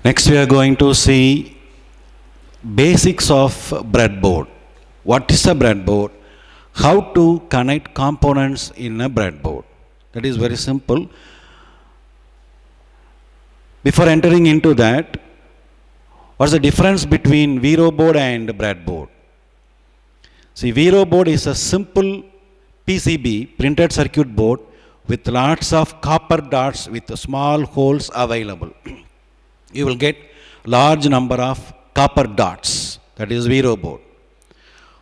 Next we are going to see basics of breadboard. What is a breadboard? How to connect components in a breadboard. That is very simple. Before entering into that, what's the difference between Vero board and breadboard? See, Vero board is a simple PCB, printed circuit board, with lots of copper dots with small holes available. You will get large number of copper dots. That is Vero board.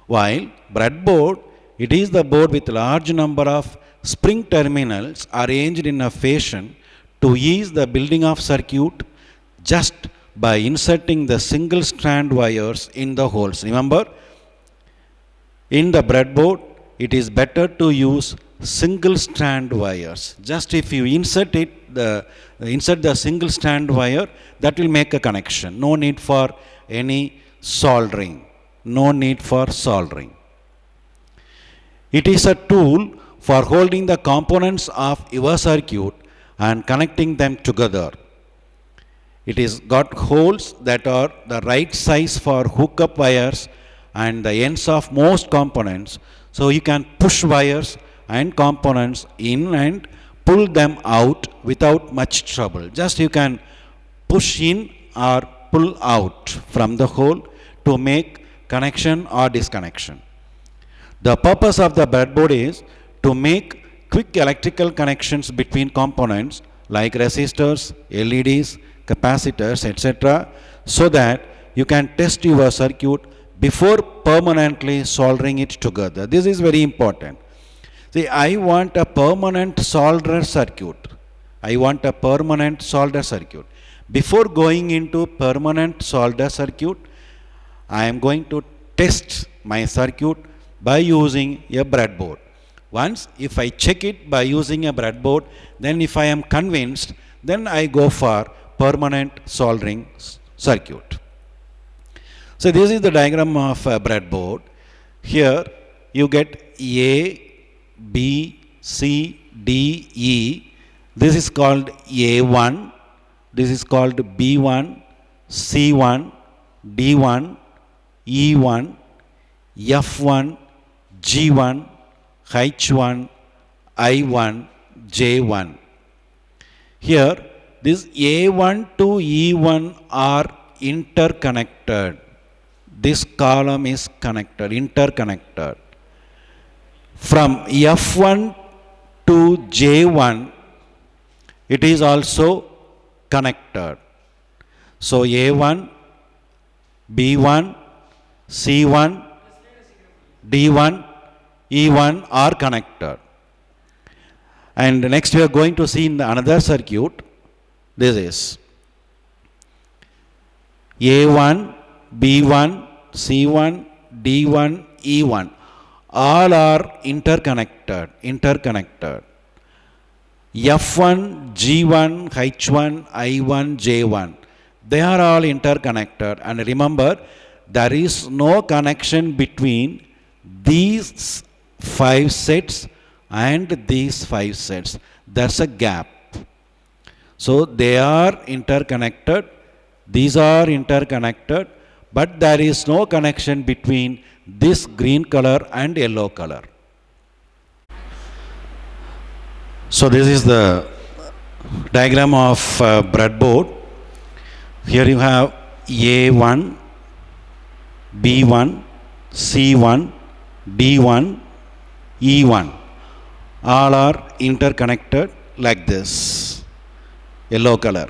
While breadboard, it is the board with large number of spring terminals arranged in a fashion to ease the building of circuit just by inserting the single strand wires in the holes. Remember, in the breadboard, it is better to use single strand wires. Just if you insert the single strand wire, that will make a connection. No need for any soldering. No need for soldering. It is a tool for holding the components of your circuit and connecting them together. It is got holes that are the right size for hookup wires and the ends of most components, so you can push wires and components in and pull them out without much trouble. Just you can push in or pull out from the hole to make connection or disconnection. The purpose of the breadboard is to make quick electrical connections between components like resistors, LEDs, capacitors, etc., so that you can test your circuit before permanently soldering it together. This is very important. See, I want a permanent solder circuit. I want a permanent solder circuit. Before going into permanent solder circuit, I am going to test my circuit by using a breadboard. Once, if I check it by using a breadboard, then if I am convinced, then I go for permanent soldering circuit. So this is the diagram of a breadboard. Here you get A, B, C, D, E. This is called A1. This is called B1, C1, D1, E1, F1, G1, H1, I1, J1. Here, this A1 to E1 are interconnected. This column is interconnected. From F1 to J1, it is also connected. So A1, B1, C1, D1, E1 are connected. And next we are going to see in the another circuit. This is A1, B1, C1, D1, E1. All are interconnected. F1, G1, H1, I1, J1. They are all interconnected. And remember, there is no connection between these 5 sets and these 5 sets. There's a gap. So they are interconnected. These are interconnected. But there is no connection between this green color and yellow color. So this is the diagram of breadboard. Here you have A1, B1, C1, D1, E1. All are interconnected like this, yellow color.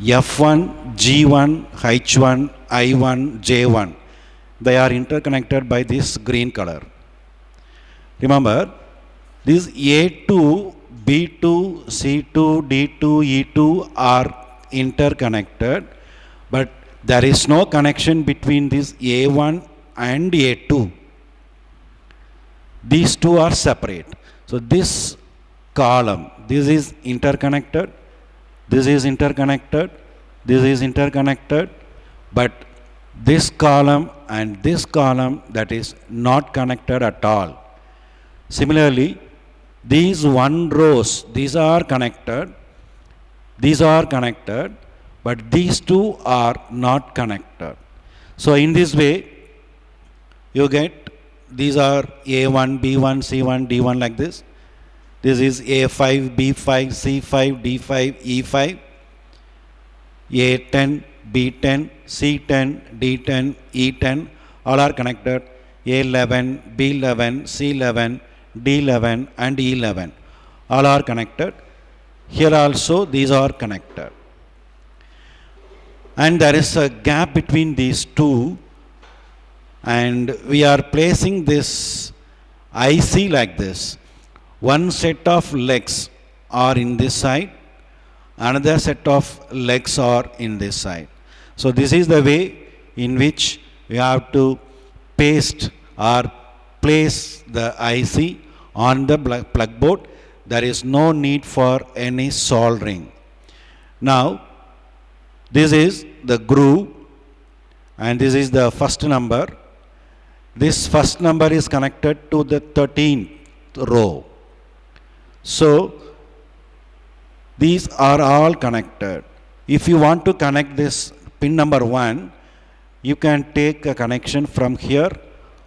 F1, G1, H1, I1, J1. They are interconnected by this green color. Remember, these A2, B2, C2, D2, E2 are interconnected, but there is no connection between this A1 and A2. These two are separate. So this column, this is interconnected, this is interconnected, this is interconnected, but this column and this column, that is not connected at all. Similarly, these one rows, these are connected, but these two are not connected. So in this way, you get these are A1, B1, C1, D1 like this. This is A5, B5, C5, D5, E5, A10, B10, C10, D10, E10, all are connected. A11, B11, C11, D11 and E11, all are connected. Here also these are connected. And there is a gap between these two, and we are placing this IC like this. One set of legs are in this side, another set of legs are in this side. So this is the way in which we have to paste or place the IC on the plug board. There is no need for any soldering. Now this is the groove and this is the first number. This first number is connected to the 13th row. So these are all connected. If you want to connect this pin number 1, you can take a connection from here,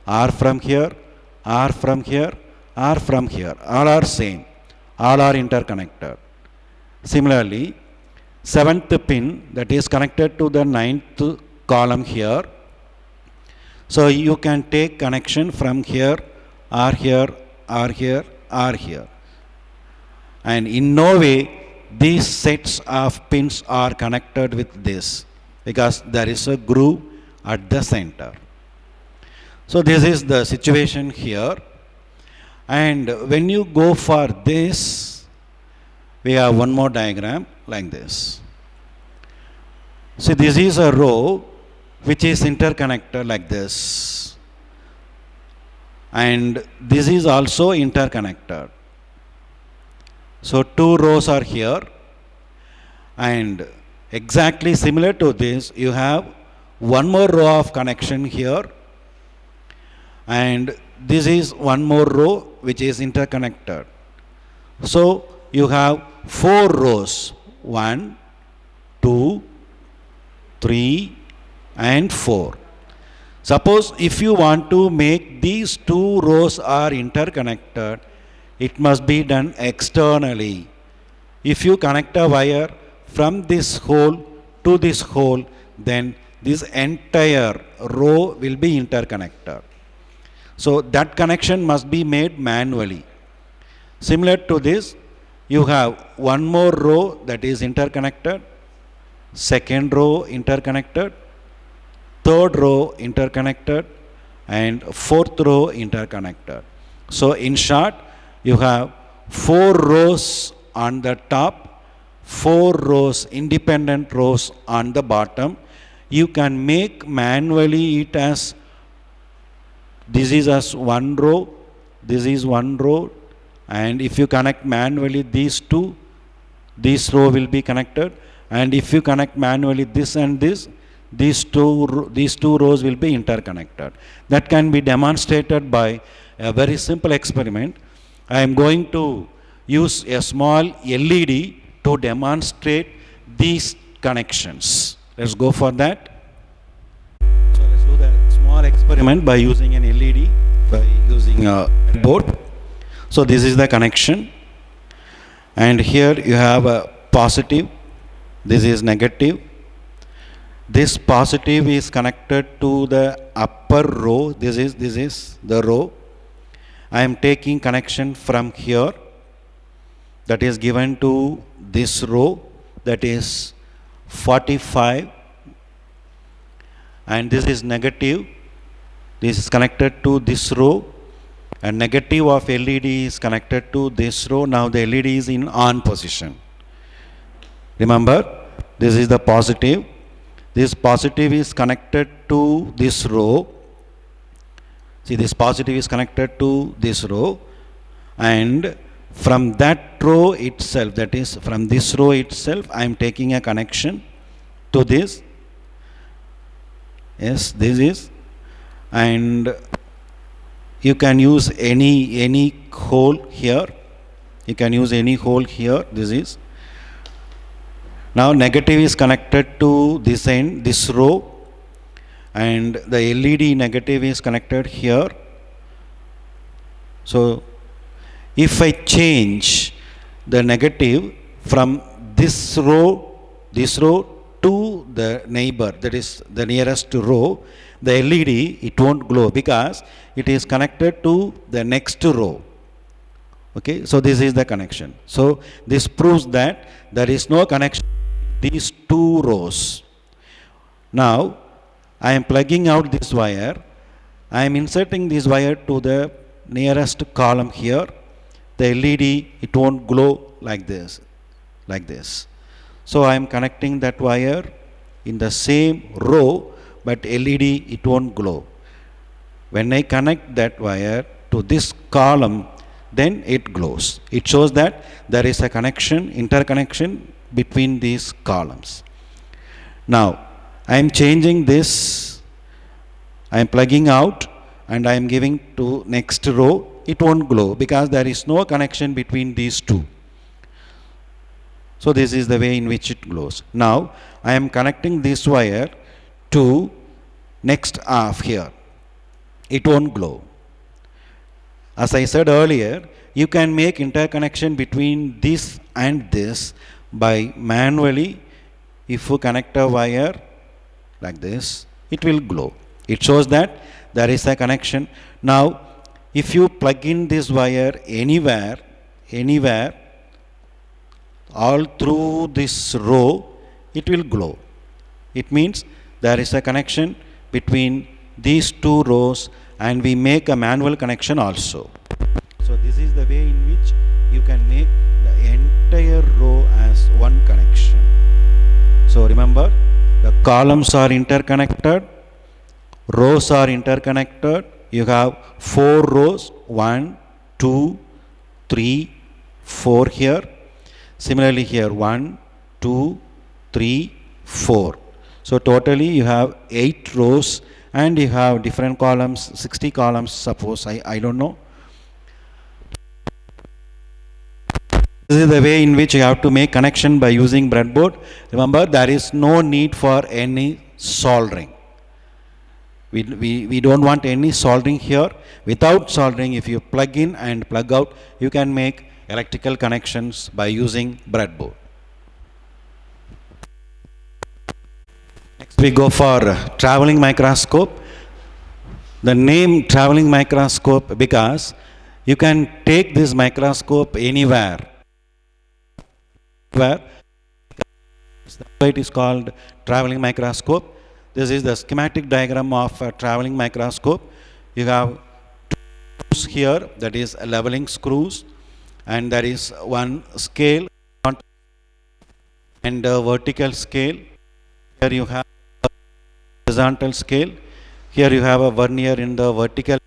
or from here, or from here, or from here. All are same. All are interconnected. Similarly, 7th pin that is connected to the 9th column here. So you can take connection from here, or here, or here, or here. And in no way these sets of pins are connected with this, because there is a groove at the center. So this is the situation here. And when you go for this, we have one more diagram like this. See, this is a row which is interconnected like this. And this is also interconnected. So two rows are here, and exactly similar to this, you have one more row of connection here, and this is one more row which is interconnected. So you have 4 rows, 1, 2, 3 and 4. Suppose if you want to make these 2 rows are interconnected, it must be done externally. If you connect a wire from this hole to this hole, then this entire row will be interconnected. So that connection must be made manually. Similar to this, you have one more row that is interconnected, second row interconnected, third row interconnected, and fourth row interconnected. So in short, you have 4 rows on the top, 4 rows, independent rows on the bottom. You can make manually it as, this is as one row, this is one row, and if you connect manually these two, this row will be connected, and if you connect manually this and this, these two rows will be interconnected. That can be demonstrated by a very simple experiment. I am going to use a small LED to demonstrate these connections. Let's go for that. So let's do the small experiment by using an LED, by using a board. So this is the connection, and here you have a positive, this is negative. This positive is connected to the upper row, this is the row. I am taking connection from here, that is given to this row, that is 45, and this is negative, this is connected to this row, and negative of LED is connected to this row. Now the LED is in on position. Remember, this is the positive, this positive is connected to this row. See, this positive is connected to this row, and from that row itself, that is from this row itself, I am taking a connection to this. Yes, this is, and you can use any hole here. You can use any hole here. This is. Now negative is connected to this end, this row, and the LED negative is connected here. So if I change the negative from this row to the neighbor, that is the nearest row, the LED, it won't glow because it is connected to the next row. Okay, so this is the connection. So this proves that there is no connection these two rows. Now I am plugging out this wire. I am inserting this wire to the nearest column here. The LED, it won't glow like this. So I am connecting that wire in the same row, but LED, it won't glow. When I connect that wire to this column, then it glows. It shows that there is a connection, interconnection between these columns. Now I am changing this. I am plugging out and I am giving to next row. It won't glow because there is no connection between these two. So this is the way in which it glows. Now I am connecting this wire to next half here. It won't glow. As I said earlier, you can make interconnection between this and this by manually. If you connect a wire like this, it will glow. It shows that there is a connection. Now if you plug in this wire anywhere, all through this row, it will glow. It means there is a connection between these two rows, and we make a manual connection also. So this is the way in which you can make the entire row as one connection. So remember, the columns are interconnected, rows are interconnected. You have 4 rows, 1, 2, 3, 4 here. Similarly here 1, 2, 3, 4. So totally you have 8 rows and you have different columns, 60 columns suppose, I don't know. This is the way in which you have to make connection by using breadboard. Remember, there is no need for any soldering. We don't want any soldering here. Without soldering, if you plug in and plug out, you can make electrical connections by using breadboard. Next we go for traveling microscope. The name traveling microscope because you can take this microscope anywhere. That's why it is called traveling microscope. This is the schematic diagram of a traveling microscope. You have two screws here, that is leveling screws, and there is one scale and a vertical scale. Here you have a horizontal scale. Here you have a vernier in the vertical,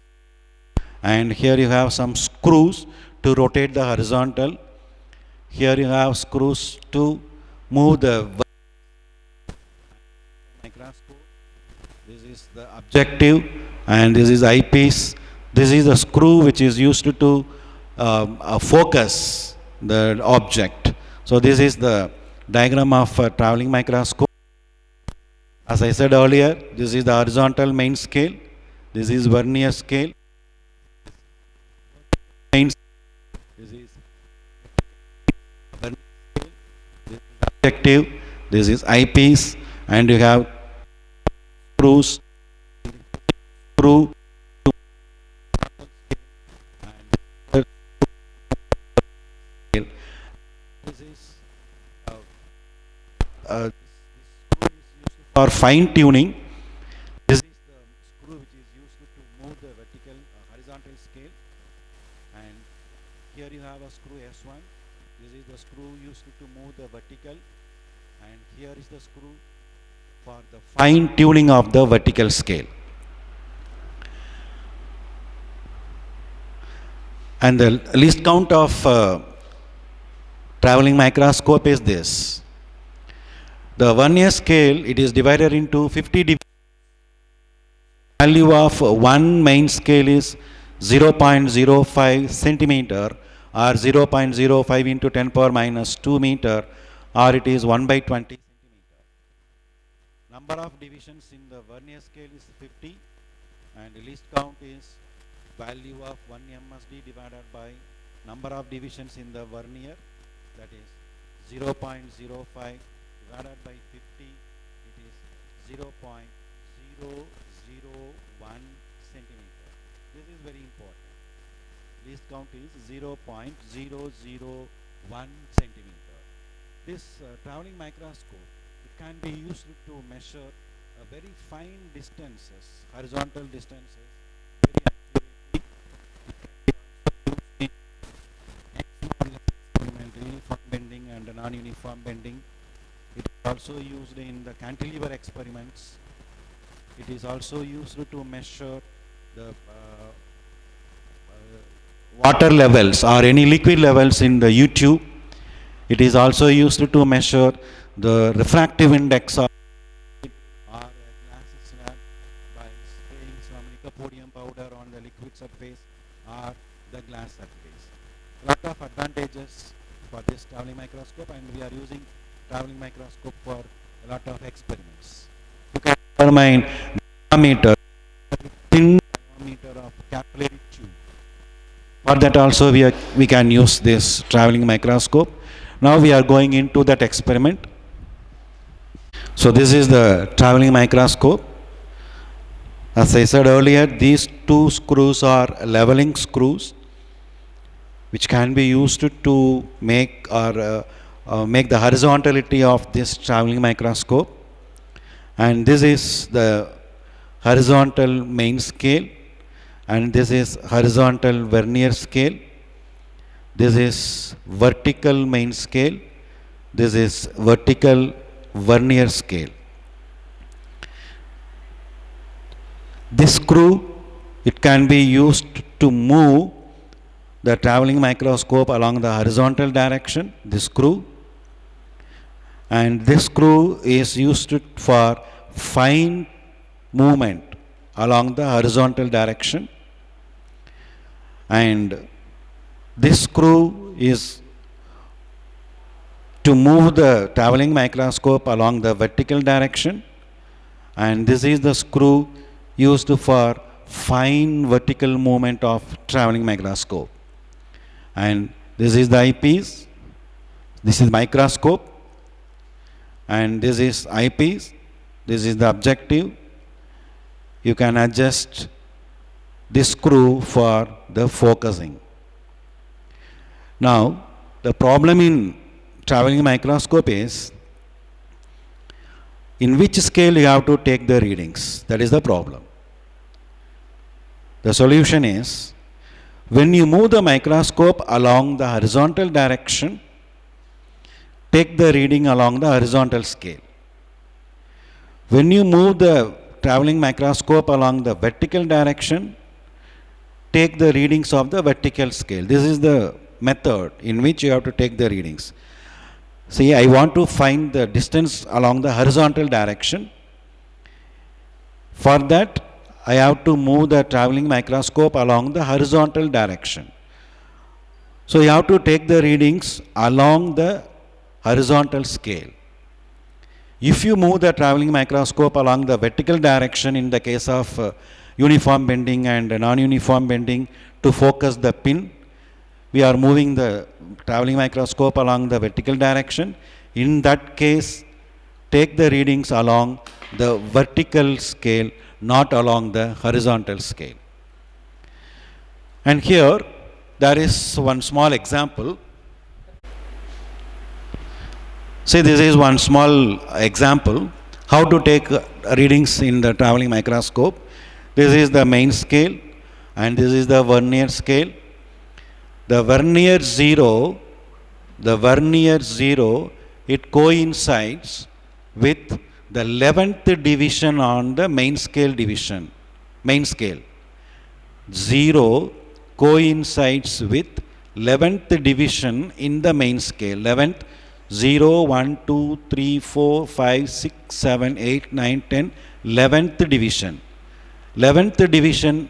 and here you have some screws to rotate the horizontal. Here you have screws to move the microscope. This is the objective, and this is eyepiece. This is the screw which is used to focus the object. So this is the diagram of a traveling microscope. As I said earlier, this is the horizontal main scale. This is vernier scale. This is vernier scale. This is objective. This is eyepiece, and you have screws. Screw. This is for fine tuning. This is the screw which is used to move the vertical horizontal scale, and here you have a screw S1. This is the screw used to move the vertical, and here is the screw for the fine tuning of the vertical scale. And the least count of traveling microscope is this. The vernier scale, it is divided into 50 divisions. Value of one main scale is 0.05 centimeter or 0.05 into 10 power minus 2 meter or it is 1 by 20 centimeter. Number of divisions in the vernier scale is 50, and the least count is value of 1 MSD divided by number of divisions in the vernier, that is 0.05 divided by 50, it is 0.001 centimeter. This is very important. Least count is 0.001 centimeter. This traveling microscope, it can be used to measure very fine distances, horizontal distances, very accurately. It can be also used in experiment, uniform bending and non-uniform bending. It is also used in the cantilever experiments. It is also used to measure the water levels or any liquid levels in the U-tube. It is also used to measure the refractive index of or a glass slab by spraying some lycopodium powder on the liquid surface or the glass surface. Lot of advantages for this traveling microscope, and we are using traveling microscope for a lot of experiments. You can determine diameter, thin diameter of capillary tube. For that also we can use this traveling microscope. Now we are going into that experiment. So this is the traveling microscope. As I said earlier, these two screws are leveling screws which can be used to make make the horizontality of this traveling microscope. And this is the horizontal main scale, and this is horizontal vernier scale. This is vertical main scale. This is vertical vernier scale. This screw, it can be used to move the traveling microscope along the horizontal direction, this screw. And this screw is used for fine movement along the horizontal direction. And this screw is to move the traveling microscope along the vertical direction, and this is the screw used for fine vertical movement of traveling microscope. And this is the eyepiece, this is microscope, and this is eyepiece, this is the objective. You can adjust this screw for the focusing. Now, the problem in traveling microscope is in which scale you have to take the readings. That is the problem. The solution is, when you move the microscope along the horizontal direction, take the reading along the horizontal scale. When you move the traveling microscope along the vertical direction, take the readings of the vertical scale. This is the method in which you have to take the readings. See, I want to find the distance along the horizontal direction. For that, I have to move the traveling microscope along the horizontal direction. So you have to take the readings along the horizontal scale. If you move the traveling microscope along the vertical direction in the case of uniform bending and non-uniform bending to focus the pin, we are moving the traveling microscope along the vertical direction. In that case, take the readings along the vertical scale, not along the horizontal scale. And here there is one small example. See, this is one small example how to take readings in the traveling microscope. This is the main scale and this is the vernier scale. The vernier zero, it coincides with the 11th division on the main scale division. Main scale. 0 coincides with 11th division in the main scale. 11th, 0, 1, 2, 3, 4, 5, 6, 7, 8, 9, 10, 11th division. 11th division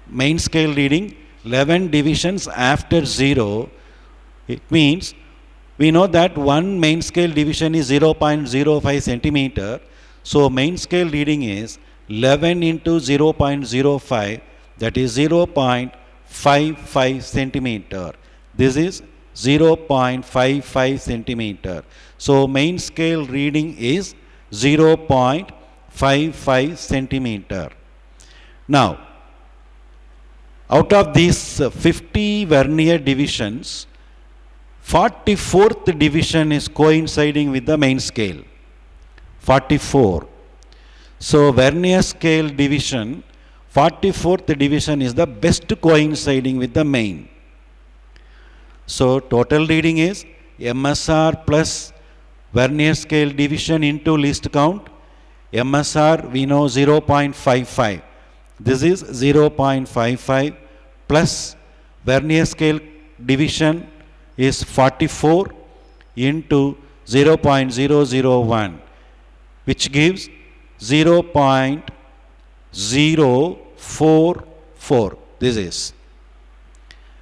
main scale reading, 11 divisions after 0, it means we know that one main scale division is 0.05 centimeter. So main scale reading is 11 into 0.05, that is 0.55 centimeter. This is 0.55 centimeter. So main scale reading is 0.55 centimeter. Now, out of these 50 vernier divisions, 44th division is coinciding with the main scale. 44. So vernier scale division, 44th division is the best coinciding with the main. So total reading is MSR plus vernier scale division into least count. MSR we know 0.55. This is 0.55 plus vernier scale division is 44 into 0.001, which gives 0.044. This is.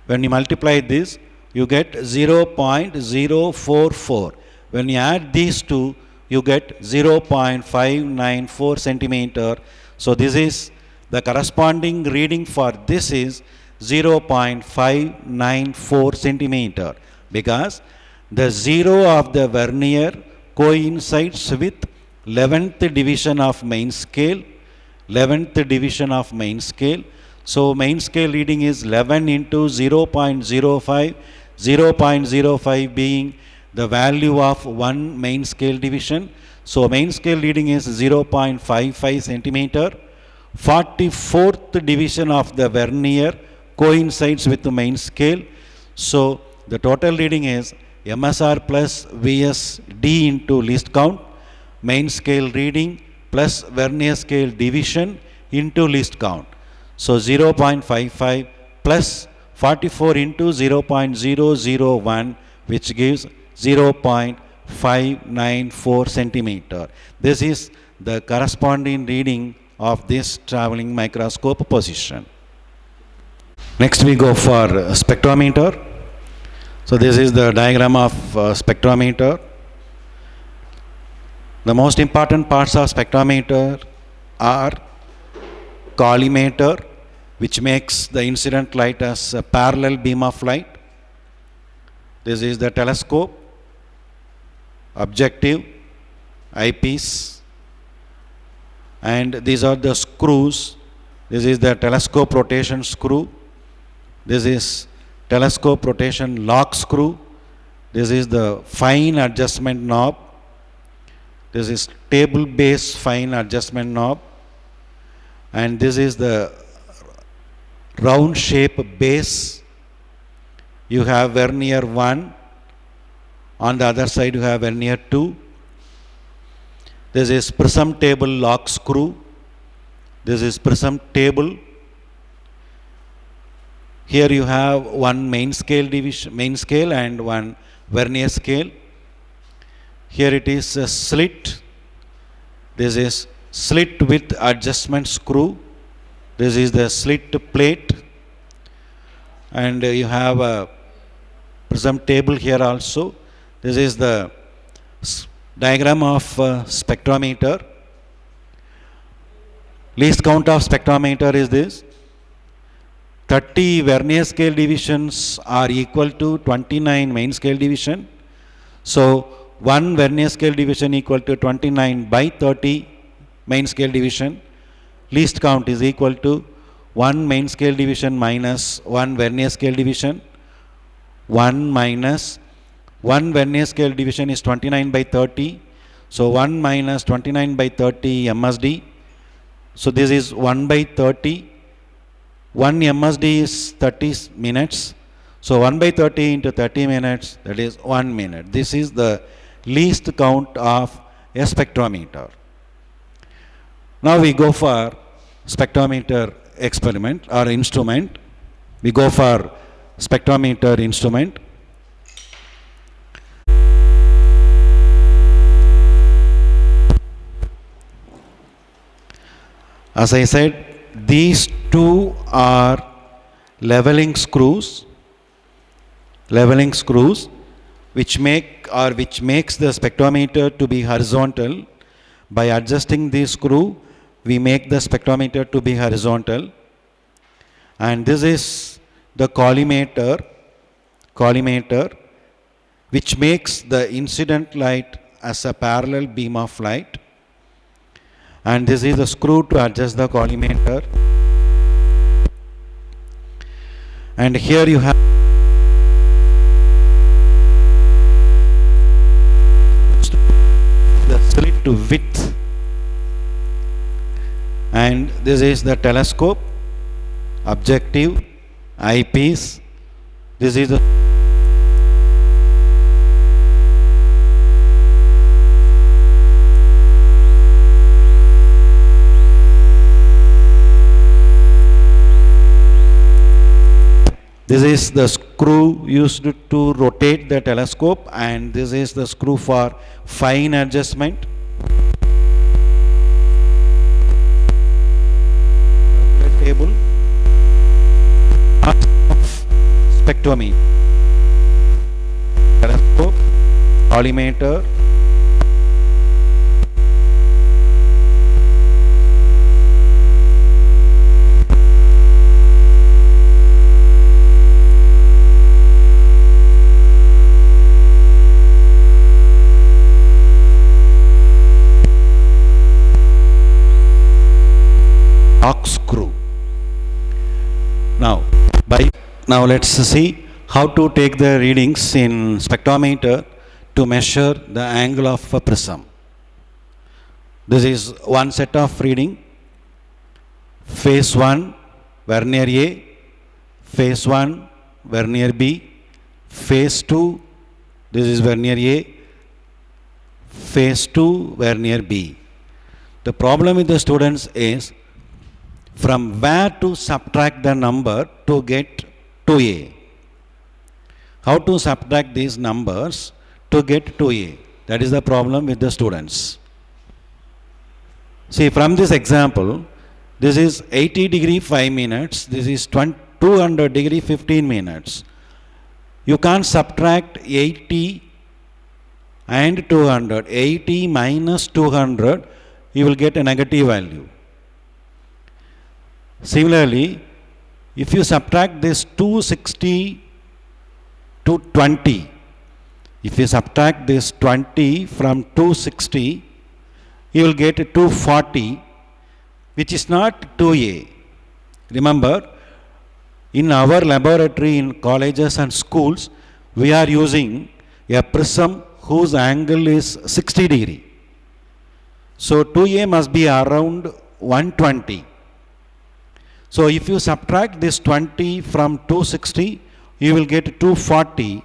When you multiply this, you get 0.044. When you add these two, you get 0.594 centimeter. So this is the corresponding reading for this is 0.594 centimeter, because the zero of the vernier coincides with 11th division of main scale. 11th division of main scale. So main scale reading is 11 into 0.05, 0.05 being the value of one main scale division. So main scale reading is 0.55 centimeter. 44th division of the vernier coincides with the main scale. So the total reading is MSR plus VSD into least count, main scale reading plus vernier scale division into least count. So 0.55 plus 44 into 0.001, which gives 0.594 centimeter. This is the corresponding reading of this traveling microscope position. Next we go for spectrometer. So this is the diagram of spectrometer. The most important parts of spectrometer are collimator, which makes the incident light as a parallel beam of light. This is the telescope, objective, eyepiece, and these are the screws. This is the telescope rotation screw. This is telescope rotation lock screw. This is the fine adjustment knob. This is table base fine adjustment knob. And this is the round shape base. You have vernier 1. On the other side you have vernier 2. This is prism table lock screw. This is prism table. Here you have one main scale division, main scale, and one vernier scale. Here it is a slit. This is slit with adjustment screw. This is the slit plate. And you have a prism table here also. This is the diagram of spectrometer. Least count of spectrometer is this. 30 vernier scale divisions are equal to 29 main scale division. So one vernier scale division equal to 29 by 30 main scale division. Least count is equal to 1 main scale division minus 1 vernier scale division. 1 minus 1 vernier scale division is 29 by 30. So 1 minus 29 by 30 MSD. So this is 1 by 30. 1 MSD is 30 minutes. So 1 by 30 into 30 minutes, that is 1 minute. This is the least count of a spectrometer. Now we go for spectrometer experiment or instrument. We go for spectrometer instrument. As I said, these two are leveling screws. which makes the spectrometer to be horizontal. By adjusting this screw, we make the spectrometer to be horizontal. And this is the collimator, which makes the incident light as a parallel beam of light. And this is the screw to adjust the collimator. And here you have the slit to width. And this is the telescope, objective, eyepiece. This is the This is the screw used to rotate the telescope, and this is the screw for fine adjustment. Table of spectrometer, telescope, collimator, ox screw. Now let's see how to take the readings in spectrometer to measure the angle of a prism. This is one set of reading. Phase 1 vernier A, phase 1 vernier B, phase 2, this is vernier A, phase 2 vernier B. The problem with the students is from where to subtract the number to get 2A. How to subtract these numbers to get 2A? That is the problem with the students. See, from this example, this is 80 degree 5 minutes, this is 200 degree 15 minutes. You can't subtract 80 and 200. 80 minus 200, you will get a negative value. Similarly, if you subtract this 260 to 20, if you subtract this 20 from 260, you will get 240, which is not 2A. Remember, in our laboratory in colleges and schools, we are using a prism whose angle is 60 degree. So 2A must be around 120. So if you subtract this 20 from 260, you will get 240.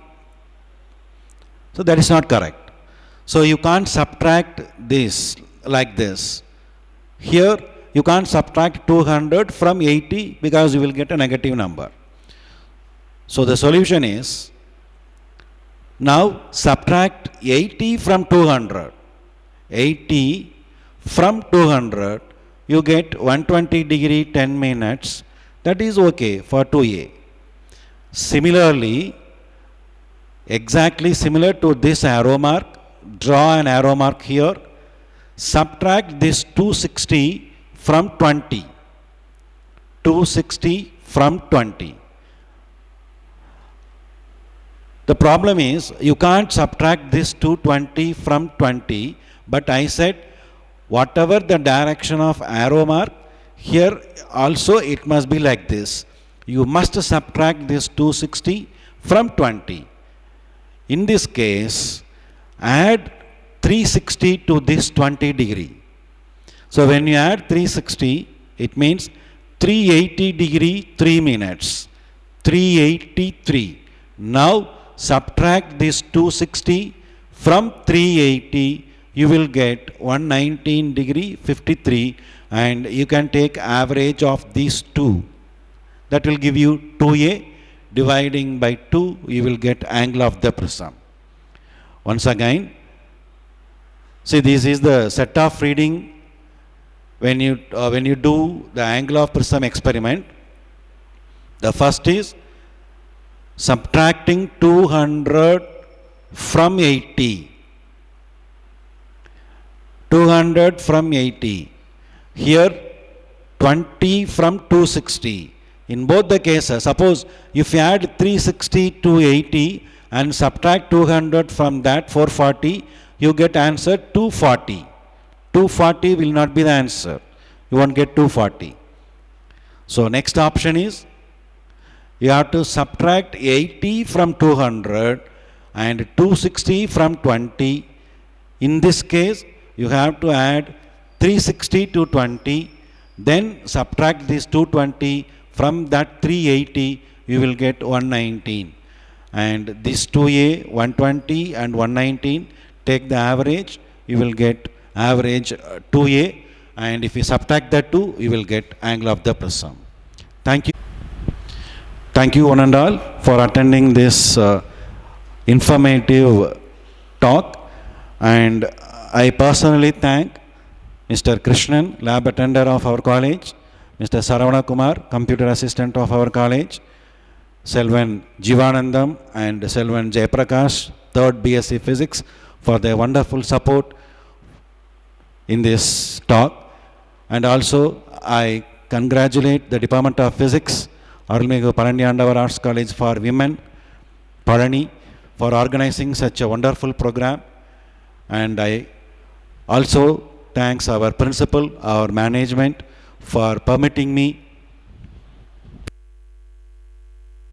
So that is not correct. So you can't subtract this like this. Here you can't subtract 200 from 80 because you will get a negative number. So the solution is, now subtract 80 from 200. 80 from 200. You get 120 degree 10 minutes. That is okay for 2A. Similarly, exactly similar to this arrow mark, draw an arrow mark here. Subtract this 260 from 20. 260 from 20. The problem is you can't subtract this 220 from 20, but I said whatever the direction of arrow mark, here also it must be like this. You must subtract this 260 from 20. In this case, add 360 to this 20 degree. So when you add 360, it means 380 degree 3 minutes. 383. Now subtract this 260 from 380. You will get 119 degree 53, and you can take average of these two. That will give you 2A. Dividing by 2, you will get angle of the prism. Once again, see, this is the set of reading when you do the angle of prism experiment. The first is subtracting 200 from 80. 200 from 80. Here 20 from 260. In both the cases, suppose if you add 360 to 80 and subtract 200 from that 440, you get answer 240. 240 will not be the answer. You won't get 240. So next option is you have to subtract 80 from 200 and 260 from 20. In this case, you have to add 360 to 20, then subtract this 220 from that 380, you will get 119. And this 2a, 120 and 119, take the average, you will get average 2a, and if you subtract that 2, you will get angle of the prism. Thank you. Thank you one and all for attending this informative talk, and I personally thank Mr. Krishnan, lab attender of our college, Mr. Saravana Kumar, computer assistant of our college, Selvan Jivanandam and Selvan Jayaprakash, 3rd BSc Physics, for their wonderful support in this talk. And also I congratulate the Department of Physics, Arulmigu Palaniyandavar Arts College for Women, Palani, for organizing such a wonderful program. And I also thanks our principal, our management, for permitting me